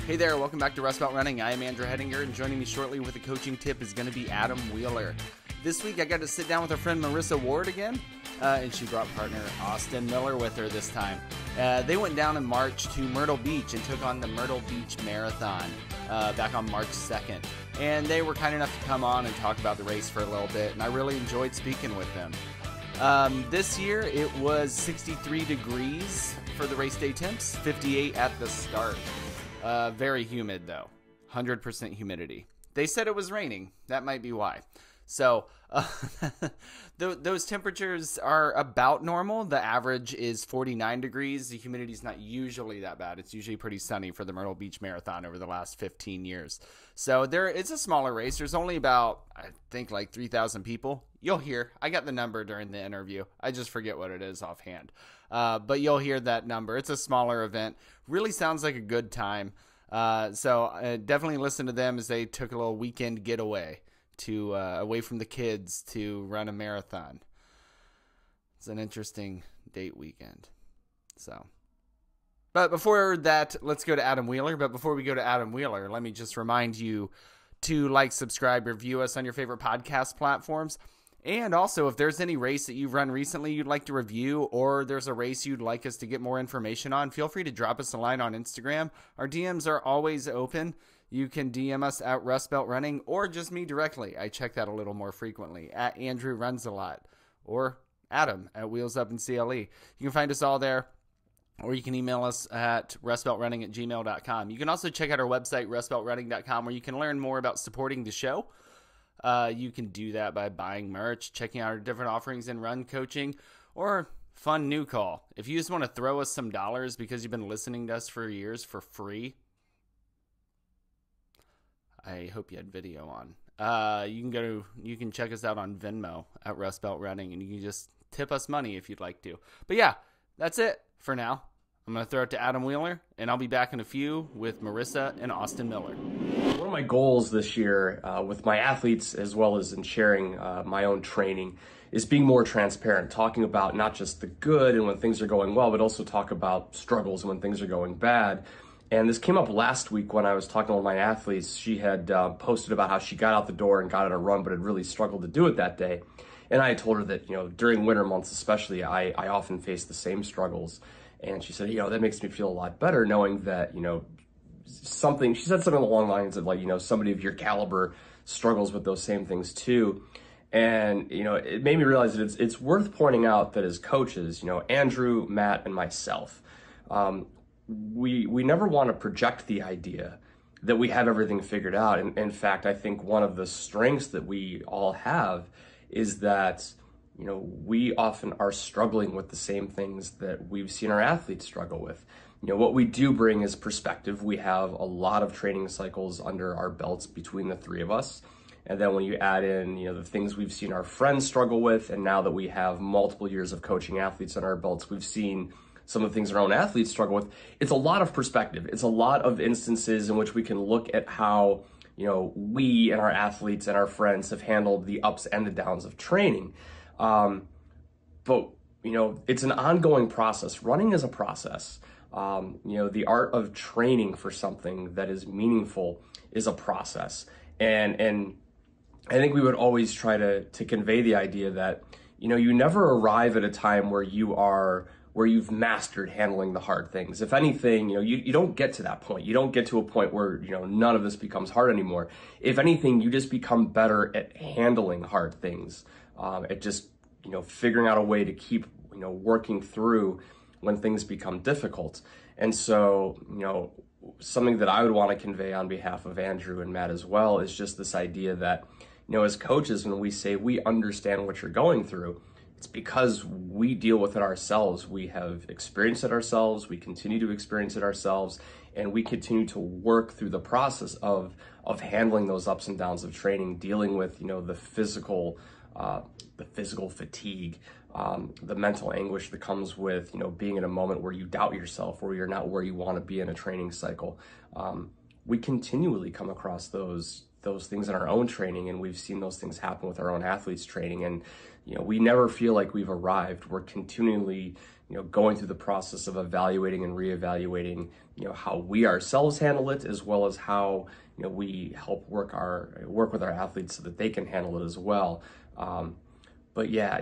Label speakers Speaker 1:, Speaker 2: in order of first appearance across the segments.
Speaker 1: Hey there, welcome back to Rust Belt Running. I am Andrew Hedinger, and joining me shortly with a coaching tip is going to be Adam Wheeler. This week I got to sit down with our friend Marissa Ward again, and she brought partner Austin Miller with her this time. They went down in March to Myrtle Beach and took on the Myrtle Beach Marathon back on March 2nd. And they were kind enough to come on and talk about the race for a little bit, and I really enjoyed speaking with them. This year it was 63 degrees for the race day temps, 58 at the start. Very humid though, 100% humidity. They said it was raining. That might be why. So those temperatures are about normal. The average is 49 degrees. The humidity is not usually that bad. It's usually pretty sunny for the Myrtle Beach Marathon over the last 15 years. So it's a smaller race. There's only about, I think, like 3,000 people. You'll hear. I got the number during the interview. I just forget what it is offhand. But you'll hear that number. It's a smaller event. Really sounds like a good time. So definitely listen to them as they took a little weekend getaway to away from the kids to run a marathon. It's an interesting date weekend. But before that, let's go to Adam Wheeler. But before we go to Adam Wheeler, let me just remind you to like, subscribe, review us on your favorite podcast platforms. And also, if there's any race that you've run recently you'd like to review, or there's a race you'd like us to get more information on, feel free to drop us a line on Instagram. Our DMs are always open. You can DM us at Rust Belt Running, or just me directly. I check that a little more frequently, at Andrew Runs a Lot, or Adam at Wheels Up in CLE. You can find us all there, or you can email us at rustbeltrunning@gmail.com. You can also check out our website, rustbeltrunning.com, where you can learn more about supporting the show. You can do that by buying merch, checking out our different offerings in run coaching, or fun new call. If you just want to throw us some dollars because you've been listening to us for years for free, I hope you had video on. You can check us out on Venmo at Rust Belt Running, and you can just tip us money if you'd like to. But yeah, that's it for now. I'm going to throw it to Adam Wheeler, and I'll be back in a few with Marissa and Austin Miller.
Speaker 2: One of my goals this year with my athletes, as well as in sharing my own training, is being more transparent, talking about not just the good and when things are going well, but also talk about struggles and when things are going bad. And this came up last week when I was talking to one of my athletes. She had posted about how she got out the door and got on a run, but had really struggled to do it that day. And I told her that, during winter months especially, I often face the same struggles. And she said, that makes me feel a lot better knowing that, she said something along the lines of like, somebody of your caliber struggles with those same things too. And, it made me realize that it's worth pointing out that as coaches, Andrew, Matt, and myself, we never want to project the idea that we have everything figured out. And in fact, I think one of the strengths that we all have is that we often are struggling with the same things that we've seen our athletes struggle with. What we do bring is perspective. We have a lot of training cycles under our belts between the three of us. And then when you add in, the things we've seen our friends struggle with, and now that we have multiple years of coaching athletes on our belts, we've seen some of the things our own athletes struggle with. It's a lot of perspective. It's a lot of instances in which we can look at how, we and our athletes and our friends have handled the ups and the downs of training. But it's an ongoing process. Running is a process. The art of training for something that is meaningful is a process. And I think we would always try to convey the idea that, you never arrive at a time where you've mastered handling the hard things. If anything, you don't get to that point. You don't get to a point where, none of this becomes hard anymore. If anything, you just become better at handling hard things, at just, figuring out a way to keep, working through when things become difficult. And so, something that I would want to convey on behalf of Andrew and Matt as well is just this idea that, as coaches, when we say we understand what you're going through, it's because we deal with it ourselves. We have experienced it ourselves. We continue to experience it ourselves, and we continue to work through the process of handling those ups and downs of training, dealing with, the physical fatigue, the mental anguish that comes with, being in a moment where you doubt yourself, or you're not where you want to be in a training cycle. We continually come across those those things in our own training, and we've seen those things happen with our own athletes training. And, we never feel like we've arrived. We're continually, going through the process of evaluating and reevaluating, how we ourselves handle it, as well as how, we help work with our athletes so that they can handle it as well. But yeah,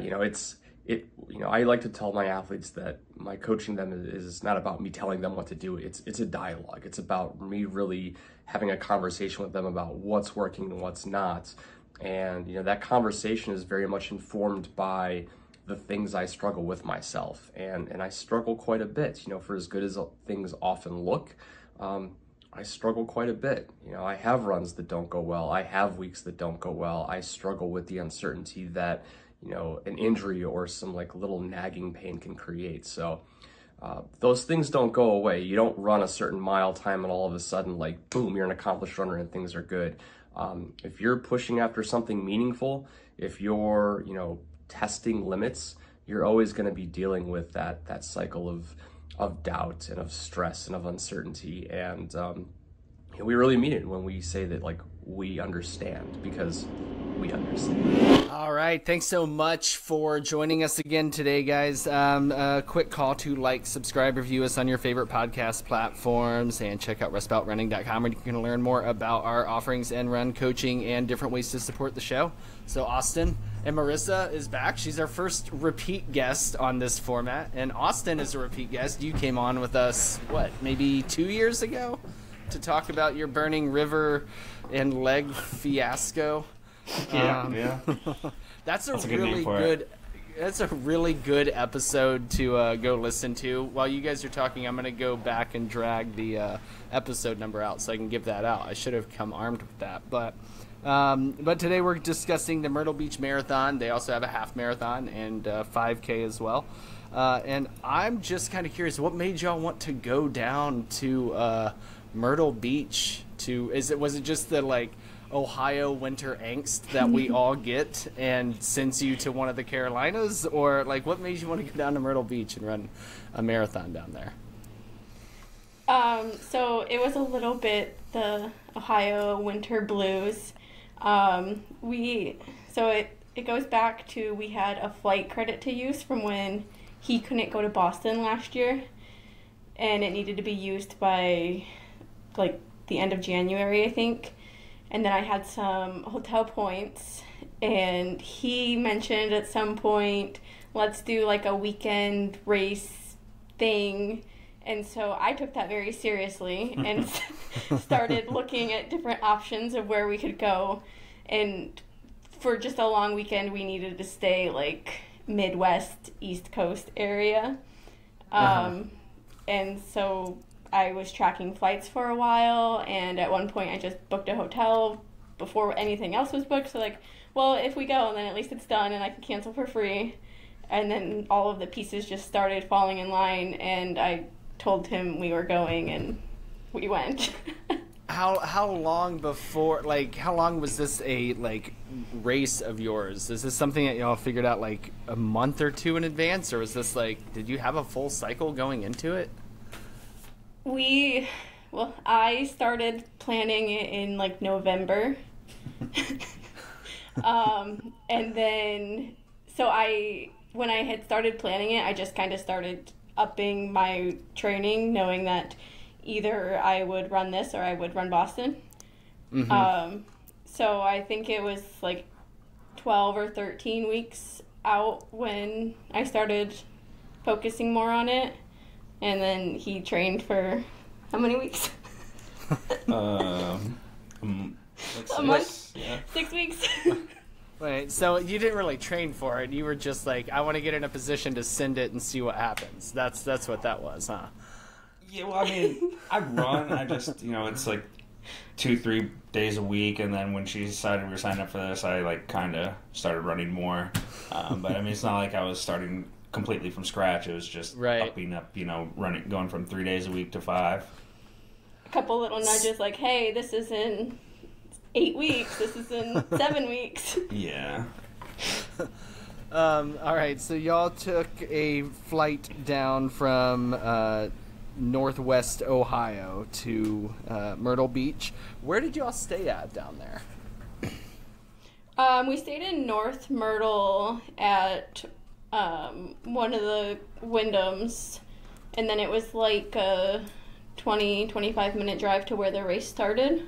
Speaker 2: I like to tell my athletes that my coaching them is not about me telling them what to do. It's a dialogue. It's about me really having a conversation with them about what's working and what's not. And, that conversation is very much informed by the things I struggle with myself. And I struggle quite a bit, for as good as things often look, I struggle quite a bit. I have runs that don't go well. I have weeks that don't go well. I struggle with the uncertainty that, an injury or some little nagging pain can create. So those things don't go away. You don't run a certain mile time and all of a sudden, boom, you're an accomplished runner and things are good. If you're pushing after something meaningful, if you're, testing limits, you're always going to be dealing with that cycle of doubt and of stress and of uncertainty. And we really mean it when we say that we understand, because we understand.
Speaker 1: All right, thanks so much for joining us again today, guys. A quick call to subscribe, review us on your favorite podcast platforms, and check out rustbeltrunning.com where you can learn more about our offerings and run coaching and different ways to support the show. So Austin and Marissa is back. She's our first repeat guest on this format, and Austin is a repeat guest. You came on with us, maybe 2 years ago to talk about your Burning River and leg fiasco.
Speaker 3: Yeah.
Speaker 1: That's a really good. That's a really good episode to go listen to. While you guys are talking, I'm going to go back and drag the episode number out so I can give that out. I should have come armed with that, but today we're discussing the Myrtle Beach Marathon. They also have a half marathon and 5K as well. And I'm just kind of curious, what made y'all want to go down to Myrtle Beach? Was it just the Ohio winter angst that we all get and sends you to one of the Carolinas, or what made you want to go down to Myrtle Beach and run a marathon down there?
Speaker 4: So it was a little bit the Ohio winter blues. It goes back to, we had a flight credit to use from when he couldn't go to Boston last year, and it needed to be used by the end of January, I think. And then I had some hotel points, and he mentioned at some point, let's do a weekend race thing. And so I took that very seriously and started looking at different options of where we could go. And for just a long weekend, we needed to stay Midwest, East Coast area. And so I was tracking flights for a while, and at one point I just booked a hotel before anything else was booked. So if we go, then at least it's done and I can cancel for free. And then all of the pieces just started falling in line, and I told him we were going, and we went.
Speaker 1: How long before, how long was this a race of yours? Is this something that y'all figured out a month or two in advance, or was this did you have a full cycle going into it?
Speaker 4: I started planning it in November. And then, when I had started planning it, I just kind of started upping my training, knowing that either I would run this or I would run Boston. Mm-hmm. So I think it was 12 or 13 weeks out when I started focusing more on it. And then he trained for how many weeks?
Speaker 3: A
Speaker 4: month?
Speaker 3: Yeah.
Speaker 4: 6 weeks?
Speaker 1: Wait, so you didn't really train for it. You were just I want to get in a position to send it and see what happens. That's what that was, huh?
Speaker 3: Yeah, well, I run. I just, it's 2-3 days a week. And then when she decided we were signing up for this, I kind of started running more. But it's not like I was starting completely from scratch. It was just upping up, running, going from 3 days a week to 5.
Speaker 4: A couple little nudges hey, this is in 8 weeks, this is in 7 weeks.
Speaker 3: Yeah.
Speaker 1: All right, so y'all took a flight down from Northwest Ohio to Myrtle Beach. Where did y'all stay at down there?
Speaker 4: We stayed in North Myrtle at one of the Wyndhams, and then it was like a 20-25 minute drive to where the race started.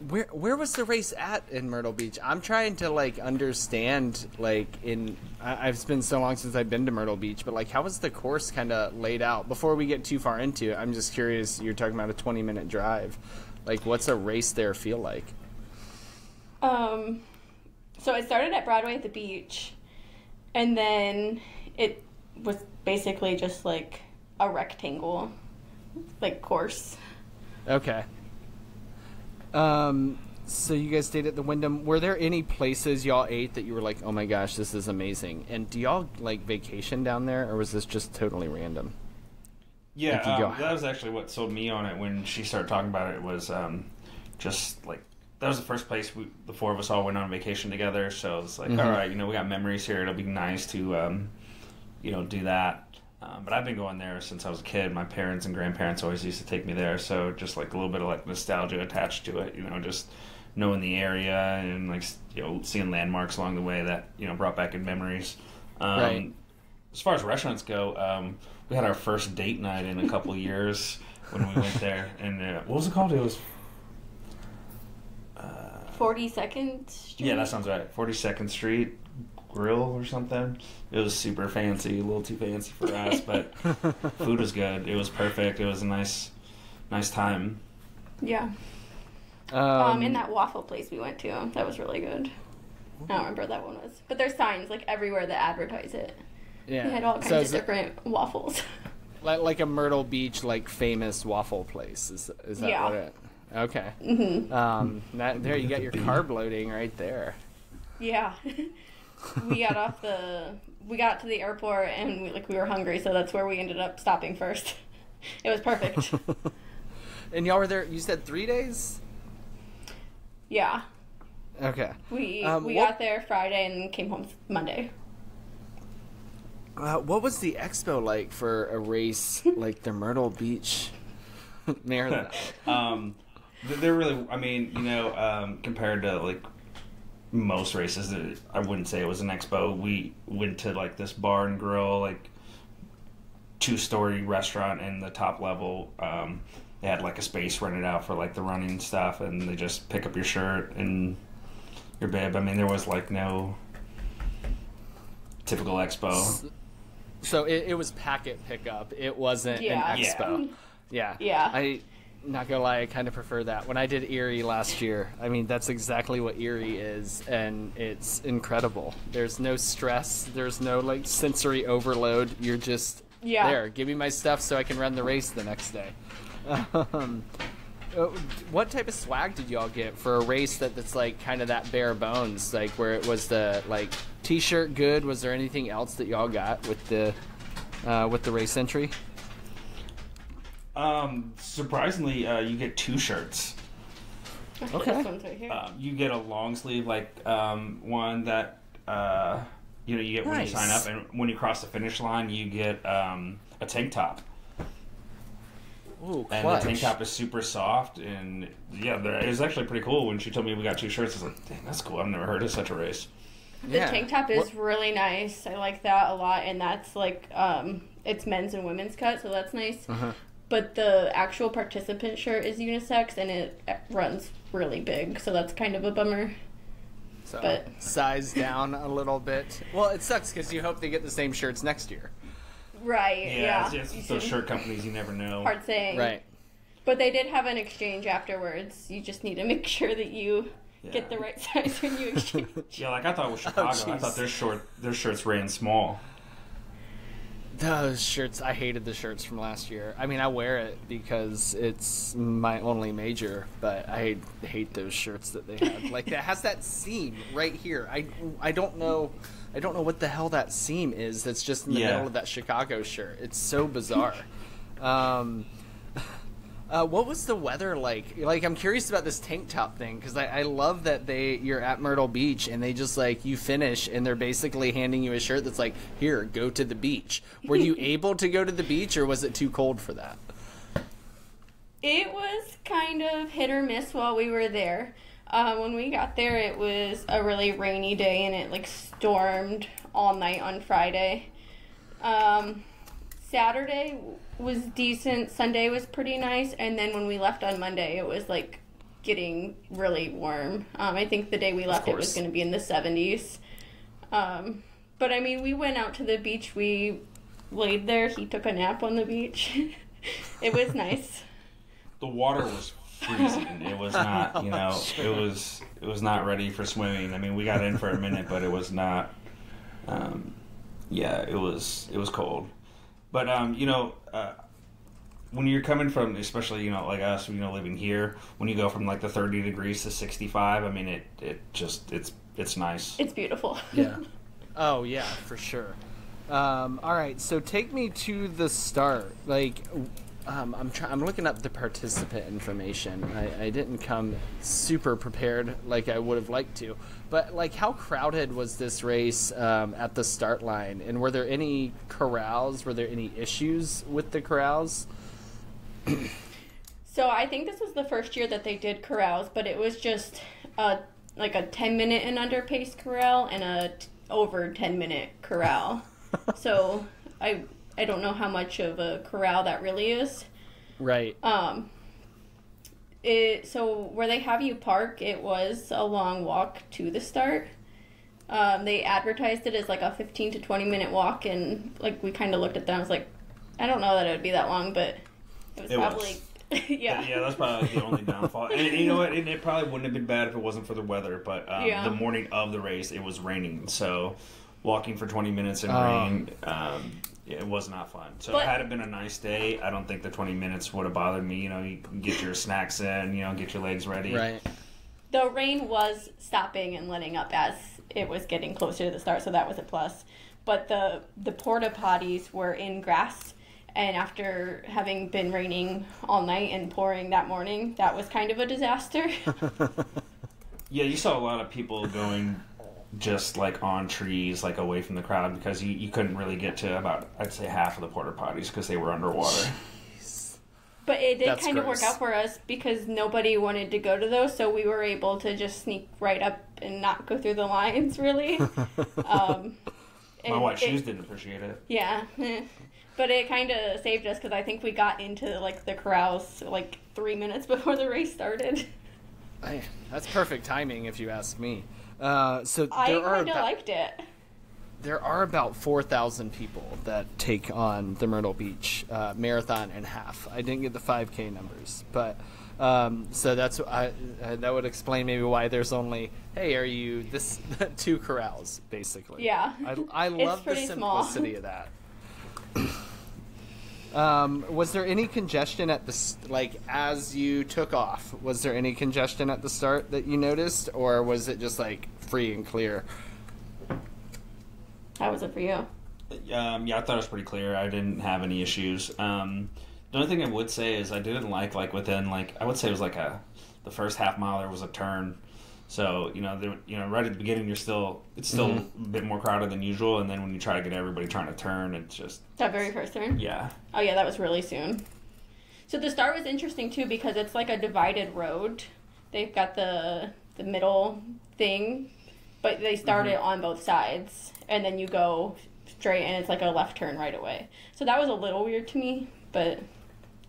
Speaker 1: Where was the race at in Myrtle Beach? I'm trying to like understand I've been so long since I've been to Myrtle Beach, but like how was the course kind of laid out? Before we get too far into it, I'm just curious. You're talking about a 20-minute drive. Like, what's a race there feel like?
Speaker 4: So it started at Broadway at the beach, and then it was basically just like a rectangle, like, course.
Speaker 1: Okay. So you guys stayed at the Wyndham. Were there any places y'all ate that you were like, oh my gosh, this is amazing? And do y'all like vacation down there, or was this just totally random?
Speaker 3: Yeah, that was actually what sold me on it when she started talking about it. Was just like, that was the first place the four of us all went on vacation together. So it's like, all right, we got memories here. It'll be nice to, do that. But I've been going there since I was a kid. My parents and grandparents always used to take me there. So just like a little bit of like nostalgia attached to it, just knowing the area and like, seeing landmarks along the way that, brought back in memories.
Speaker 1: Right.
Speaker 3: As far as restaurants go, we had our first date night in a couple of years when we went there. And what was it called? It was
Speaker 4: 42nd Street?
Speaker 3: Yeah, that sounds right. 42nd Street Grill or something. It was super fancy, a little too fancy for us, but food was good. It was perfect. It was a nice time.
Speaker 4: Yeah. In that waffle place we went to, that was really good. I don't remember what that one was. But there's signs like everywhere that advertise it.
Speaker 1: Yeah.
Speaker 4: They had all kinds of different waffles.
Speaker 1: Like a Myrtle Beach, like, famous waffle place. Is that what it? Okay. Mm-hmm. There you got your carb loading right there.
Speaker 4: Yeah. We got to the airport and we were hungry, so that's where we ended up stopping first. It was perfect.
Speaker 1: And y'all were there, you said 3 days?
Speaker 4: Yeah.
Speaker 1: Okay.
Speaker 4: We got there Friday and came home Monday.
Speaker 1: What was the expo like for a race like the Myrtle Beach Marathon?
Speaker 3: They're really, compared to like most races, I wouldn't say it was an expo. We went to like this bar and grill, like 2-story restaurant, and the top level, they had like a space rented out for like the running stuff, and they just pick up your shirt and your bib. There was like no typical expo.
Speaker 1: So it was packet pickup. It wasn't an expo. Yeah. I not gonna lie, I kind of prefer that. When I did Erie last year, that's exactly what Erie is, and it's incredible. There's no stress. There's no like sensory overload. You're just there. Give me my stuff so I can run the race the next day. What type of swag did y'all get for a race that's like kind of that bare bones, like where it was the like t-shirt good? Was there anything else that y'all got with the race entry?
Speaker 3: Surprisingly, you get 2 shirts.
Speaker 4: Okay. This one's right here.
Speaker 3: You get a long sleeve, like one that you get when you sign up, and when you cross the finish line, you get a tank top.
Speaker 1: Ooh,
Speaker 3: and the tank top is super soft, and it was actually pretty cool. When she told me we got 2 shirts, I was like, dang, that's cool. I've never heard of such a race.
Speaker 4: The tank top is really nice. I like that a lot, and that's like it's men's and women's cut, so that's nice. But the actual participant shirt is unisex, and it runs really big, so that's kind of a bummer.
Speaker 1: So size down a little bit. Well, it sucks because you hope they get the same shirts next year.
Speaker 4: Right, yeah.
Speaker 3: It's those shirt companies, you never know.
Speaker 4: Hard saying.
Speaker 1: Right.
Speaker 4: But they did have an exchange afterwards. You just need to make sure that you get the right size when you exchange.
Speaker 3: Yeah, like I thought with Chicago, I thought their shirts ran small.
Speaker 1: Those shirts, I hated the shirts from last year. I wear it because it's my only major, but I hate those shirts that they have. Like, that has that seam right here. I don't know what the hell that seam is that's just in the middle of that Chicago shirt. It's so bizarre. What was the weather like? Like, I'm curious about this tank top thing because I love that you're at Myrtle Beach and they just like you finish and they're basically handing you a shirt that's like, here, go to the beach. Were you able to go to the beach or was it too cold for that?
Speaker 4: It was kind of hit or miss while we were there. When we got there, it was a really rainy day and it like stormed all night on Friday. Saturday was decent. Sunday was pretty nice. And then when we left on Monday, it was like getting really warm. I think the day we left, it was going to be in the 70s. But I mean, we went out to the beach. We laid there. He took a nap on the beach. It was nice.
Speaker 3: The water was freezing. It was not, it was not ready for swimming. I mean, we got in for a minute, but it was not. It was cold. But when you're coming from, especially like us, living here, when you go from like the 30 degrees to 65, I mean, it's nice.
Speaker 4: It's beautiful.
Speaker 1: Yeah. Oh yeah, for sure. All right, so take me to the start. Like, I'm looking up the participant information. I didn't come super prepared like I would have liked to. But, like, how crowded was this race at the start line? And were there any corrals? Were there any issues with the corrals?
Speaker 4: So I think this was the first year that they did corrals, but it was just like a 10-minute and under pace corral and a over 10-minute corral. So I don't know how much of a corral that really is.
Speaker 1: Right.
Speaker 4: So where they have you park, it was a long walk to the start. They advertised it as like a 15 to 20 minute walk, and like we kind of looked at that and was like, I don't know that it would be that long, but it was probably yeah.
Speaker 3: Yeah, that's probably the only downfall. And you know what? It probably wouldn't have been bad if it wasn't for the weather, but the morning of the race, it was raining, so walking for 20 minutes in rain, it was not fun. So had it been a nice day, I don't think the 20 minutes would have bothered me. You can get your snacks in, get your legs ready.
Speaker 1: Right.
Speaker 4: The rain was stopping and letting up as it was getting closer to the start, so that was a plus. But the porta potties were in grass, and after having been raining all night and pouring that morning, that was kind of a disaster.
Speaker 3: Yeah, you saw a lot of people going just like on trees, like away from the crowd, because you couldn't really get to about, I'd say, half of the porta potties because they were underwater.
Speaker 1: Jeez.
Speaker 4: But it did kind of
Speaker 1: gross.
Speaker 4: work out for us because nobody wanted to go to those, so we were able to just sneak right up and not go through the lines, really.
Speaker 3: My white shoes didn't appreciate it.
Speaker 4: Yeah. But it kind of saved us because I think we got into like the corrals like 3 minutes before the race started.
Speaker 1: That's perfect timing, if you ask me. So
Speaker 4: I kind of liked it.
Speaker 1: There are about 4,000 people that take on the Myrtle Beach Marathon and half. I didn't get the 5K numbers, but so that's that would explain maybe why there's only, hey, are you this 2 corrals basically?
Speaker 4: Yeah,
Speaker 1: I love the simplicity of that. Was there any congestion at as you took off? Was there any congestion at the start that you noticed, or was it just like free and clear?
Speaker 4: How was it for you?
Speaker 3: Yeah, I thought it was pretty clear. I didn't have any issues. The only thing I would say is I didn't like within I would say it was the first half mile there was a turn. So right at the beginning it's still a bit more crowded than usual, and then when you try to get everybody trying to turn, it's just
Speaker 4: that very first turn.
Speaker 3: Yeah.
Speaker 4: Oh yeah, that was really soon. So the start was interesting too because it's like a divided road. They've got the middle thing, but they start it on both sides, and then you go straight, and it's like a left turn right away. So that was a little weird to me, but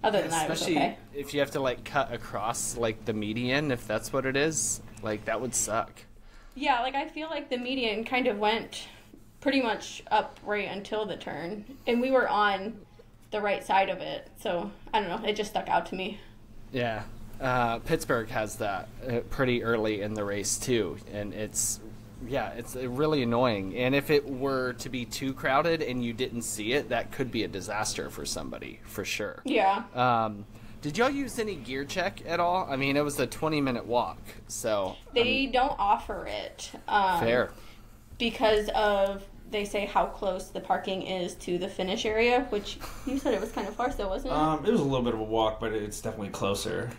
Speaker 4: other than that, it was okay.
Speaker 1: Especially if you have to cut across the median, if that's what it is. That would suck.
Speaker 4: Yeah, I feel like the median kind of went pretty much up right until the turn. And we were on the right side of it. So, I don't know. It just stuck out to me.
Speaker 1: Yeah. Pittsburgh has that pretty early in the race, too. And it's really annoying. And if it were to be too crowded and you didn't see it, that could be a disaster for somebody, for sure.
Speaker 4: Yeah.
Speaker 1: Did y'all use any gear check at all? I mean, it was a 20-minute walk, so...
Speaker 4: They don't offer it.
Speaker 1: Fair.
Speaker 4: Because of they say how close the parking is to the finish area, which you said it was kind of far, so wasn't it?
Speaker 3: It was a little bit of a walk, but it's definitely closer.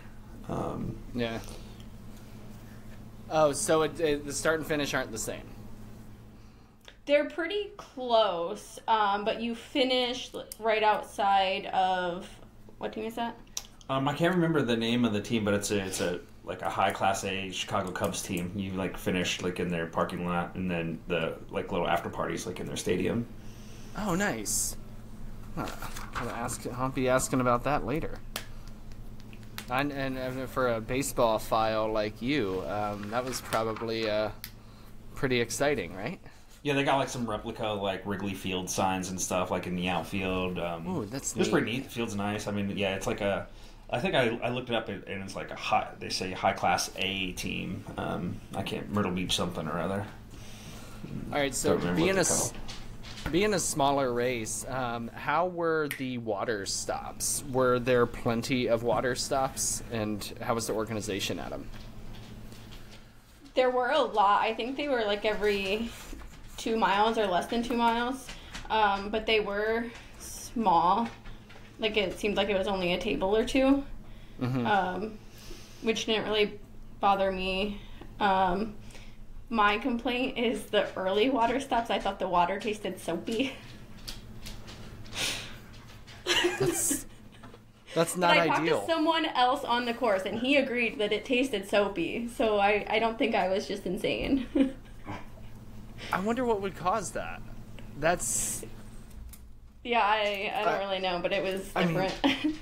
Speaker 1: Yeah. Oh, so the start and finish aren't the same.
Speaker 4: They're pretty close, but you finish right outside of, what team is that?
Speaker 3: I can't remember the name of the team, but it's a like a high class A Chicago Cubs team. You like finish like in their parking lot, and then the like little after parties like in their stadium.
Speaker 1: Oh, nice. I'll be asking about that later. And for a baseball file like you, that was probably pretty exciting, right?
Speaker 3: Yeah, they got like some replica like Wrigley Field signs and stuff like in the outfield.
Speaker 1: Ooh, that's
Speaker 3: it was
Speaker 1: neat.
Speaker 3: pretty neat. The field's nice. I mean, yeah, it's like a. I think I looked it up and it's like they say high class A team. I can't Myrtle Beach something or other.
Speaker 1: All right, so being a smaller race, how were the water stops? Were there plenty of water stops, and how was the organization at them?
Speaker 4: There were a lot. I think they were like every 2 miles or less than 2 miles, but they were small. Like it seemed like it was only a table or two, which didn't really bother me. My complaint is the early water stops. I thought the water tasted soapy.
Speaker 1: That's not
Speaker 4: I
Speaker 1: ideal.
Speaker 4: talked to someone else on the course, and he agreed that it tasted soapy. So I don't think I was just insane.
Speaker 1: I wonder what would cause that. That's...
Speaker 4: Yeah, I don't really know, but it was different.
Speaker 1: I mean,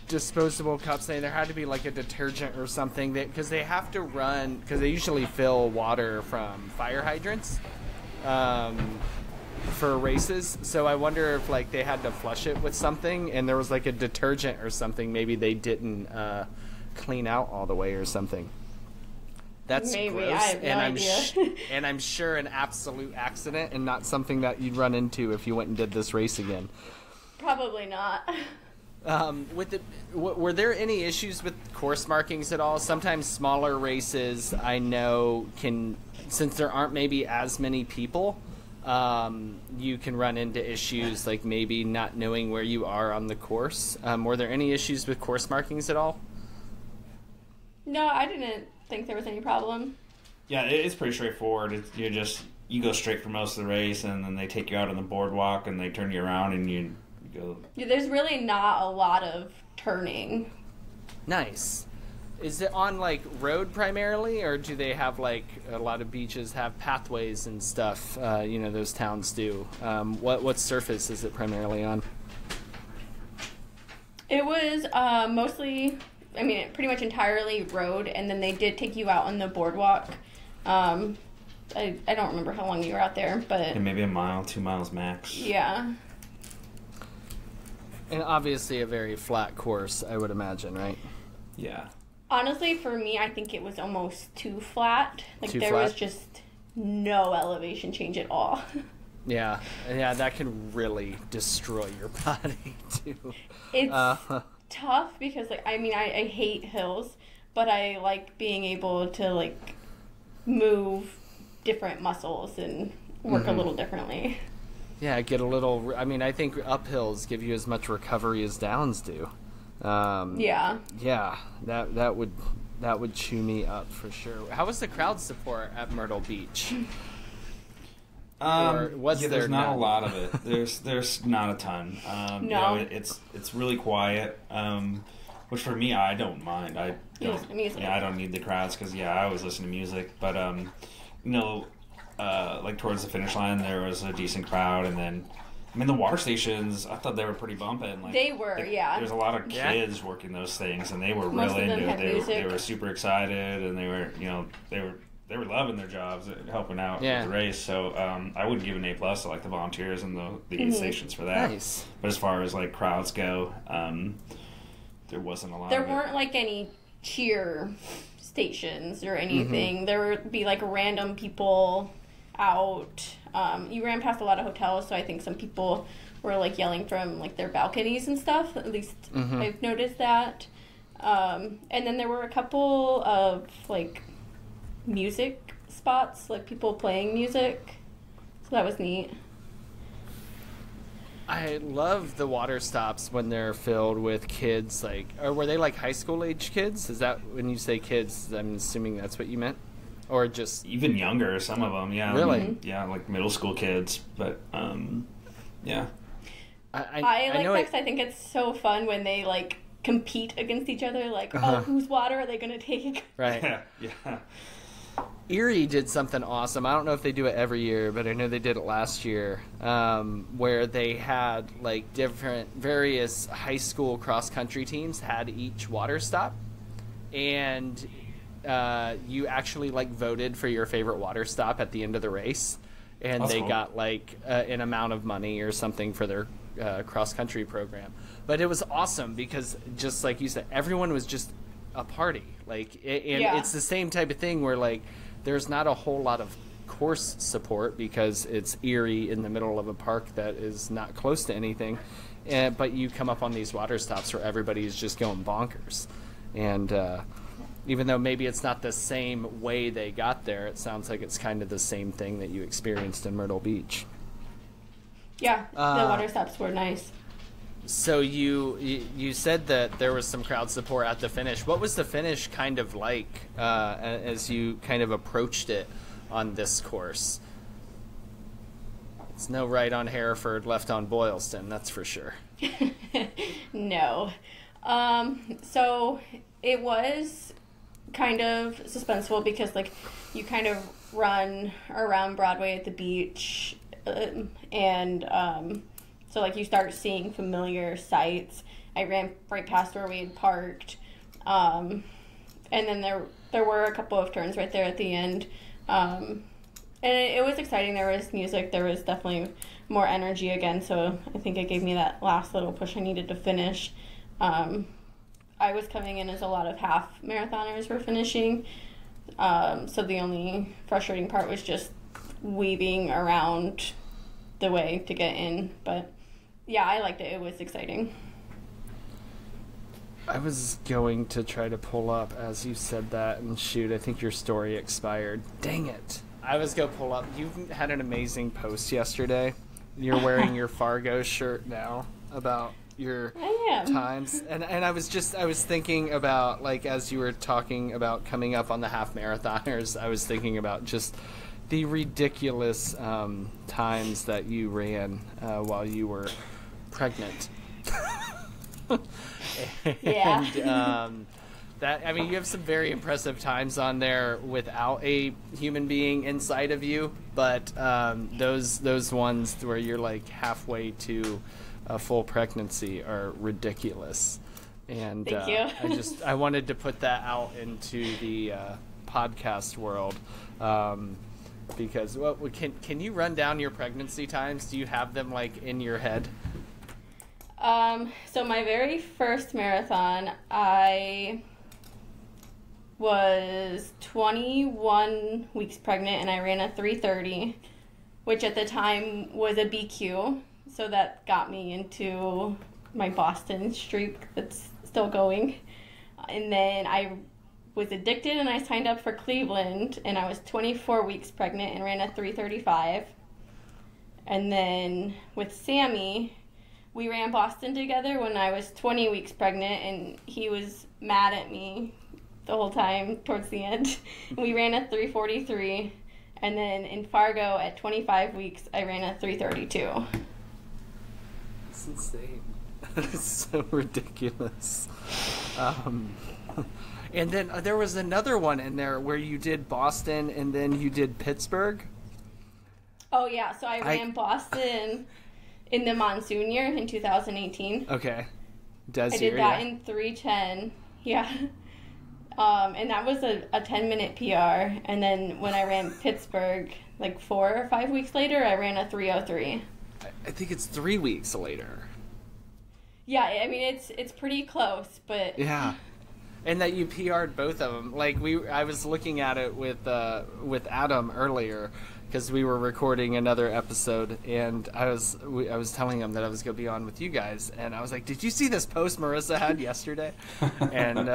Speaker 1: disposable cups, there had to be like a detergent or something, because they have to run, because they usually fill water from fire hydrants for races. So I wonder if like they had to flush it with something, and there was like a detergent or something maybe they didn't clean out all the way or something. That's
Speaker 4: maybe.
Speaker 1: gross,
Speaker 4: I have no idea.
Speaker 1: And I'm sure an absolute accident, and not something that you'd run into if you went and did this race again.
Speaker 4: Probably not.
Speaker 1: Were there any issues with course markings at all? Sometimes smaller races, I know, since there aren't maybe as many people, you can run into issues like maybe not knowing where you are on the course. Were there any issues with course markings at all?
Speaker 4: No, I didn't think there was any problem.
Speaker 3: Yeah, it's pretty straightforward. You go straight for most of the race, and then they take you out on the boardwalk, and they turn you around, and you go.
Speaker 4: Yeah, there's really not a lot of turning.
Speaker 1: Nice. Is it on like road primarily, or do they have like a lot of beaches have pathways and stuff? Those towns do. What surface is it primarily on?
Speaker 4: It was mostly, pretty much entirely road, and then they did take you out on the boardwalk. I don't remember how long you were out there, but...
Speaker 3: And maybe a mile, 2 miles max.
Speaker 4: Yeah.
Speaker 1: And obviously a very flat course, I would imagine, right?
Speaker 3: Yeah.
Speaker 4: Honestly, for me, I think it was almost too flat. There
Speaker 1: flat?
Speaker 4: was just no elevation change at all.
Speaker 1: Yeah, that can really destroy your body, too.
Speaker 4: It's tough because, I hate hills, but I like being able to, move different muscles and work a little differly.
Speaker 1: Yeah, get a little... I think uphills give you as much recovery as downs do.
Speaker 4: Yeah.
Speaker 1: Yeah, that would chew me up for sure. How was the crowd support at Myrtle Beach?
Speaker 3: There's not a lot of it. There's not a ton.
Speaker 4: No.
Speaker 3: It's really quiet. Which for me, I don't mind. I don't need the crowds because I always listen to music. But towards the finish line, there was a decent crowd, and then the water stations, I thought they were pretty bumping.
Speaker 4: They were, yeah.
Speaker 3: There's a lot of kids working those things, and they were
Speaker 4: Most
Speaker 3: real
Speaker 4: of them
Speaker 3: into
Speaker 4: had
Speaker 3: it.
Speaker 4: music.
Speaker 3: They were super excited, and they were loving their jobs, helping out with the race. So I would give an A+ to the volunteers and the aid stations for that.
Speaker 1: Nice.
Speaker 3: But as far as crowds go, there wasn't a lot.
Speaker 4: There weren't any cheer stations or anything. There would be random people out. You ran past a lot of hotels, so I think some people were yelling from their balconies and stuff. At least I've noticed that. And then there were a couple of music spots, people playing music. So that was neat.
Speaker 1: I love the water stops when they're filled with kids, like, or were they like high school age kids? Is that when you say kids, I'm assuming that's what you meant? Or just
Speaker 3: even younger, some of them, yeah.
Speaker 1: Really?
Speaker 3: Yeah, like middle school kids, but yeah.
Speaker 4: I like that because I think it's so fun when they like compete against each other, like, oh, whose water are they going to take?
Speaker 1: Right.
Speaker 3: Yeah.
Speaker 1: Erie did something awesome. I don't know if they do it every year, but I know they did it last year, where they had like various high school cross country teams had each water stop, and you actually like voted for your favorite water stop at the end of the race, and
Speaker 3: That's
Speaker 1: they
Speaker 3: cool.
Speaker 1: got like an amount of money or something for their cross country program. But it was awesome because, just like you said, everyone was just a party. Like, and it's the same type of thing where like there's not a whole lot of course support because it's Erie in the middle of a park that is not close to anything, but you come up on these water stops where everybody's just going bonkers, and even though maybe it's not the same way they got there, it sounds like it's kind of the same thing that you experienced in Myrtle Beach.
Speaker 4: Yeah, the water stops were nice.
Speaker 1: So you said that there was some crowd support at the finish. What was the finish kind of like as you kind of approached it on this course? It's no right on Hereford, left on Boylston, that's for sure.
Speaker 4: No. So it was kind of suspenseful because like you kind of run around Broadway at the beach, and so like you start seeing familiar sights. I ran right past where we had parked, and then there were a couple of turns right there at the end, and it was exciting. There was music. There was definitely more energy again. So I think it gave me that last little push I needed to finish. I was coming in as a lot of half marathoners were finishing, so the only frustrating part was just weaving around the way to get in. But yeah, I liked it. It was exciting.
Speaker 1: I was going to try to pull up as you said that, and shoot, I think your story expired. Dang it. I was going to pull up. You had an amazing post yesterday. You're wearing your Fargo shirt now about your times. And I was thinking about, like, as you were talking about coming up on the half marathoners, I was thinking about just the ridiculous times that you ran while you were pregnant.
Speaker 4: Yeah.
Speaker 1: And that, I mean, you have some very impressive times on there without a human being inside of you, but those ones where you're like halfway to a full pregnancy are ridiculous. And
Speaker 4: Thank you.
Speaker 1: I wanted to put that out into the podcast world, because can you run down your pregnancy times? Do you have them like in your head?
Speaker 4: So my very first marathon, I was 21 weeks pregnant and I ran a 3:30, which at the time was a BQ. So that got me into my Boston streak that's still going. And then I was addicted and I signed up for Cleveland, and I was 24 weeks pregnant and ran a 3:35. And then with Sammy, we ran Boston together when I was 20 weeks pregnant, and he was mad at me the whole time towards the end. We ran a 3:43, and then in Fargo at 25 weeks, I ran a 3:32.
Speaker 1: It's insane. It's so ridiculous. And then there was another one in there where you did Boston and then you did Pittsburgh.
Speaker 4: Oh, yeah. So I ran Boston in the monsoon year in 2018.
Speaker 1: Okay.
Speaker 4: I did that in 3:10. Yeah. And that was a 10-minute PR. And then when I ran Pittsburgh, like 4 or 5 weeks later, I ran a 3:03.
Speaker 1: I think it's 3 weeks later.
Speaker 4: Yeah, I mean, it's pretty close, but...
Speaker 1: Yeah. And that you PR'd both of them. Like, I was looking at it with Adam earlier, because we were recording another episode, and I was telling him that I was going to be on with you guys, and I was like, did you see this post Marissa had yesterday? And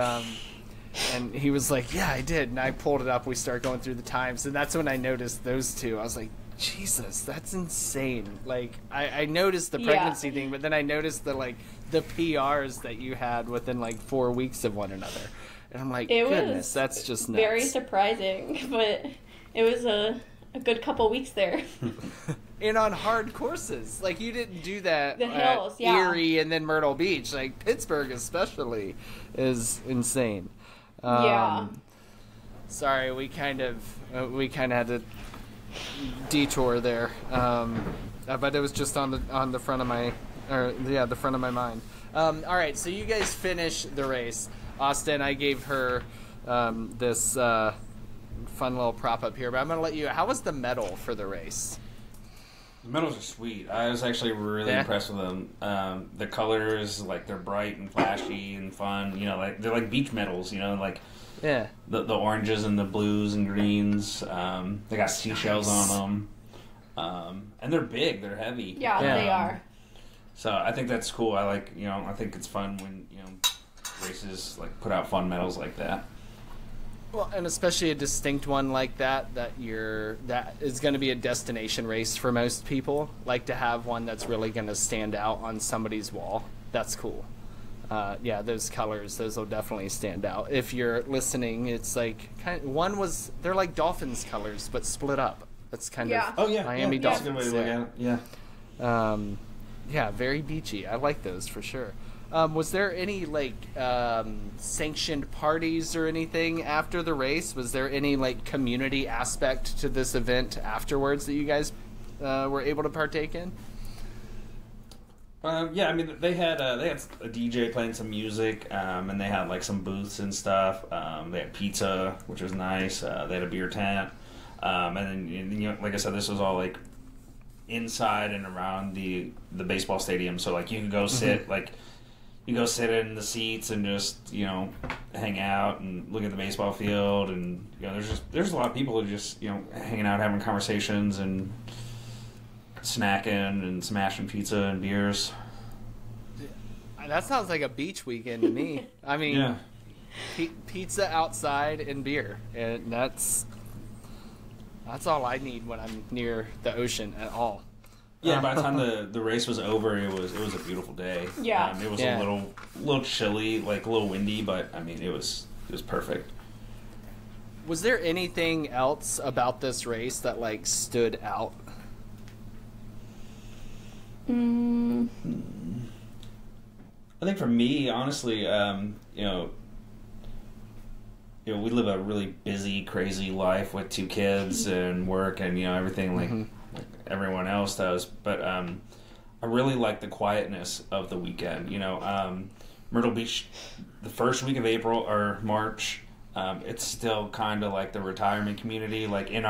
Speaker 1: he was like, yeah, I did. And I pulled it up. We started going through the times, and that's when I noticed those two. I was like, Jesus, that's insane. Like, I noticed the pregnancy thing, but then I noticed the PRs that you had within like 4 weeks of one another. And I'm like, goodness, that's just nuts.
Speaker 4: Very surprising, but it was a good couple weeks there.
Speaker 1: And on hard courses. Like, you didn't do that
Speaker 4: the hills,
Speaker 1: at Erie and then Myrtle Beach. Like, Pittsburgh especially is insane. Sorry, we kind of had to detour there. But it was just on the front of my the front of my mind. All right, so you guys finish the race. Austin, I gave her this fun little prop up here, but I'm going to let you. How was the medal for the race?
Speaker 3: The medals are sweet. I was actually really impressed with them. The colors, like, they're bright and flashy and fun. You know, like they're like beach medals. You know, like the oranges and the blues and greens. They got seashells on them, and they're big. They're heavy.
Speaker 4: Yeah, they are.
Speaker 3: So I think that's cool. I think it's fun when races like put out fun medals like that.
Speaker 1: Well, and especially a distinct one like that is going to be a destination race for most people. Like, to have one that's really going to stand out on somebody's wall. That's cool. Those colors, those will definitely stand out. If you're listening, it's like they're like Dolphins colors, but split up. That's kind of Miami Dolphins.
Speaker 3: That's a good way to look at it.
Speaker 1: Yeah, very beachy. I like those for sure. Was there any sanctioned parties or anything after the race? Was there any community aspect to this event afterwards that you guys were able to partake in?
Speaker 3: I mean, they had a DJ playing some music, and they had some booths and stuff. They had pizza, which was nice. They had a beer tent, and then like I said, this was all inside and around the baseball stadium. So you can go sit You go sit in the seats and just hang out and look at the baseball field, and there's a lot of people who just hanging out, having conversations and snacking and smashing pizza and beers.
Speaker 1: That sounds like a beach weekend to me. I mean, pizza outside and beer, and that's all I need when I'm near the ocean at all.
Speaker 3: Yeah, by the time the race was over, it was a beautiful day.
Speaker 4: Yeah,
Speaker 3: it was a little chilly, a little windy, but I mean it was perfect.
Speaker 1: Was there anything else about this race that stood out?
Speaker 3: I think for me, honestly, we live a really busy, crazy life with 2 kids and work and everything like everyone else does, but I really like the quietness of the weekend. Myrtle Beach, the first week of April or March, it's still kind of like the retirement community. In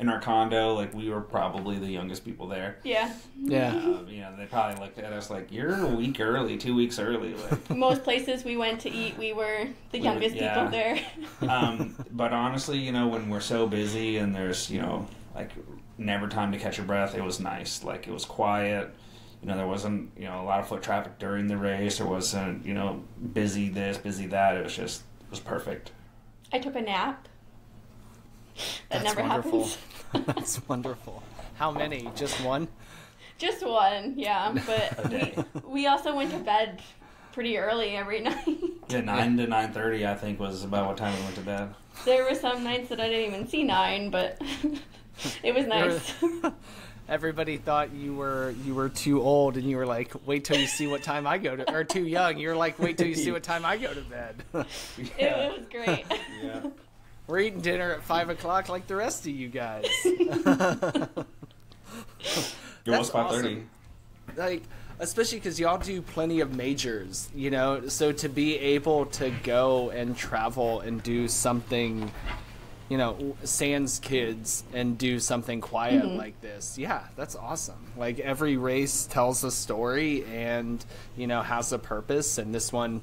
Speaker 3: our condo, we were probably the youngest people there.
Speaker 4: Yeah.
Speaker 3: They probably looked at us like, you're a week early, 2 weeks early.
Speaker 4: Most places we went to eat, we were the youngest people there.
Speaker 3: But honestly, when we're so busy and there's never time to catch your breath, it was nice. It was quiet. There wasn't a lot of foot traffic during the race. There wasn't busy this, busy that. It was perfect.
Speaker 4: I took a nap. That
Speaker 1: That's
Speaker 4: never
Speaker 1: wonderful.
Speaker 4: happens.
Speaker 1: That's wonderful. How many? Just one?
Speaker 4: Just one, yeah. But we also went to bed pretty early every night.
Speaker 3: Yeah, 9 to 9:30, I think, was about what time we went to bed.
Speaker 4: There were some nights that I didn't even see 9, but it was nice.
Speaker 1: Everybody thought you were too old, and you were like, wait till you see what time I go to, or too young. You were like, wait till you see what time I go to bed.
Speaker 4: It was great.
Speaker 3: Yeah.
Speaker 1: We're eating dinner at 5 o'clock like the rest of you guys.
Speaker 3: It was 5:30.
Speaker 1: Awesome. Especially because y'all do plenty of majors, so to be able to go and travel and do something, sans kids, and do something quiet like this, that's awesome. Every race tells a story and, has a purpose, and this one,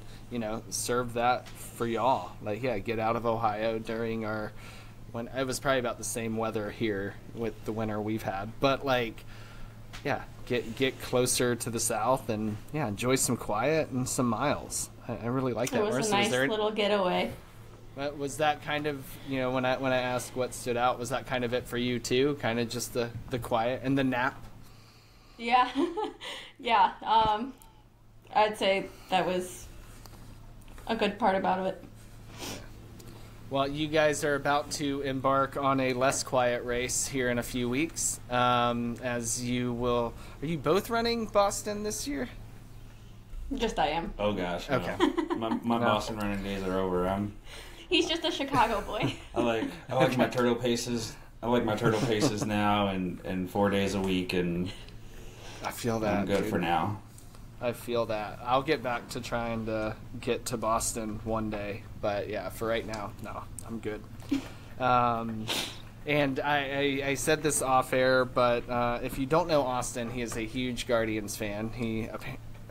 Speaker 1: served that for y'all. Get out of Ohio during when it was probably about the same weather here with the winter we've had, but get closer to the south and enjoy some quiet and some miles. I really like that.
Speaker 4: It was
Speaker 1: Marissa,
Speaker 4: a nice little getaway.
Speaker 1: But was that kind of, you know, when I asked what stood out, was that kind of it for you too? Kind of just the quiet and the nap?
Speaker 4: Yeah. Yeah. I'd say that was a good part about it.
Speaker 1: Well, you guys are about to embark on a less quiet race here in a few weeks. As you will, are you both running Boston this year?
Speaker 4: Just I am.
Speaker 3: Oh gosh. No.
Speaker 1: Okay.
Speaker 3: My Boston running days are over.
Speaker 4: He's just a Chicago boy.
Speaker 3: I like my turtle paces. I like my turtle paces now, and 4 days a week, and
Speaker 1: I feel that.
Speaker 3: I'm good
Speaker 1: dude.
Speaker 3: for now.
Speaker 1: I feel that. I'll get back to trying to get to Boston one day, but yeah, for right now, no, I'm good. And I said this off air, but if you don't know Austin, he is a huge Guardians fan. He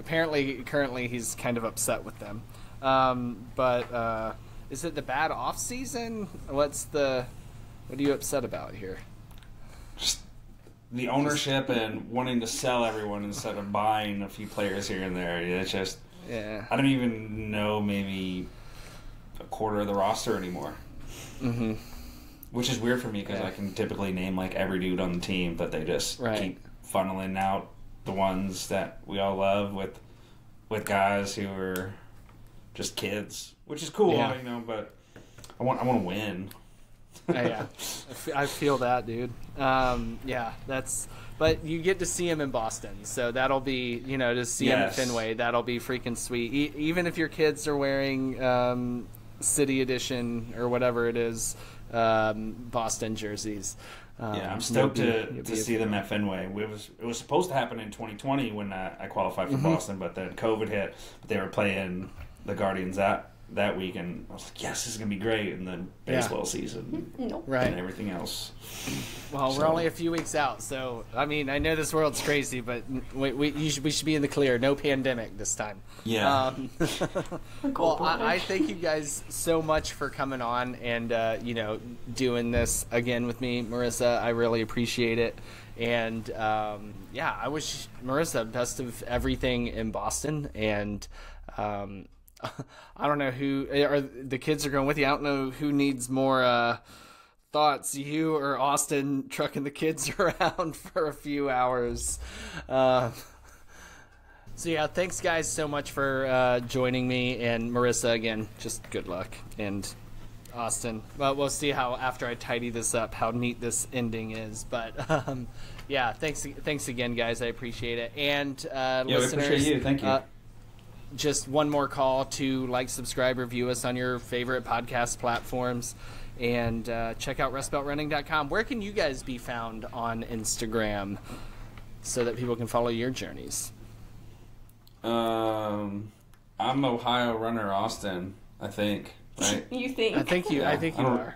Speaker 1: currently he's kind of upset with them. But is it the bad off season? What are you upset about here?
Speaker 3: Just the ownership and wanting to sell everyone instead of buying a few players here and there. It's just,
Speaker 1: yeah.
Speaker 3: I don't even know maybe a quarter of the roster anymore.
Speaker 1: Mm-hmm.
Speaker 3: Which is weird for me because I can typically name like every dude on the team, but they just keep funneling out the ones that we all love with guys who are just kids, which is cool, you know. But I want to win.
Speaker 1: Yeah, I feel that, dude. But you get to see him in Boston, so that'll be, you know, to see him at Fenway, that'll be freaking sweet. Even if your kids are wearing City Edition or whatever it is, Boston jerseys.
Speaker 3: I'm stoked to see them at Fenway. It was supposed to happen in 2020 when I qualified for Boston, but then COVID hit. But they were playing the Guardians that week, and I was like, yes, this is going to be great. And then baseball season and everything else.
Speaker 1: Well, we're only a few weeks out, so, I mean, I know this world's crazy, but we should be in the clear. No pandemic this time.
Speaker 3: Yeah.
Speaker 1: Well, I thank you guys so much for coming on and, you know, doing this again with me, Marissa. I really appreciate it. And, I wish Marissa best of everything in Boston. And, I don't know who the kids are going with you. I don't know who needs more thoughts, you or Austin trucking the kids around for a few hours. So yeah, thanks guys so much for joining me, and Marissa again, just good luck, and Austin. Well, we'll see how after I tidy this up how neat this ending is, but yeah, thanks again guys, I appreciate it. And listeners,
Speaker 3: we appreciate you. Thank you.
Speaker 1: Just one more call to like, subscribe, review us on your favorite podcast platforms, and check out rustbeltrunning.com. Where can you guys be found on Instagram so that people can follow your journeys?
Speaker 3: I'm Ohio Runner Austin, I think. Right?
Speaker 4: You think?
Speaker 1: I think you are.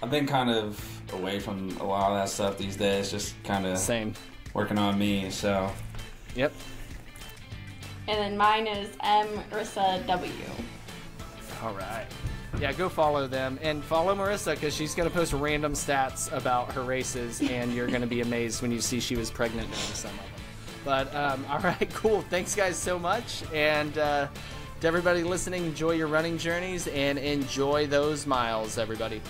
Speaker 3: I've been kind of away from a lot of that stuff these days, just kind of working on me. So.
Speaker 1: Yep.
Speaker 4: And then mine is Marissa W.
Speaker 1: All right. Yeah, go follow them. And follow Marissa because she's going to post random stats about her races, and you're going to be amazed when you see she was pregnant during some of them. But, all right, cool. Thanks, guys, so much. And to everybody listening, enjoy your running journeys and enjoy those miles, everybody.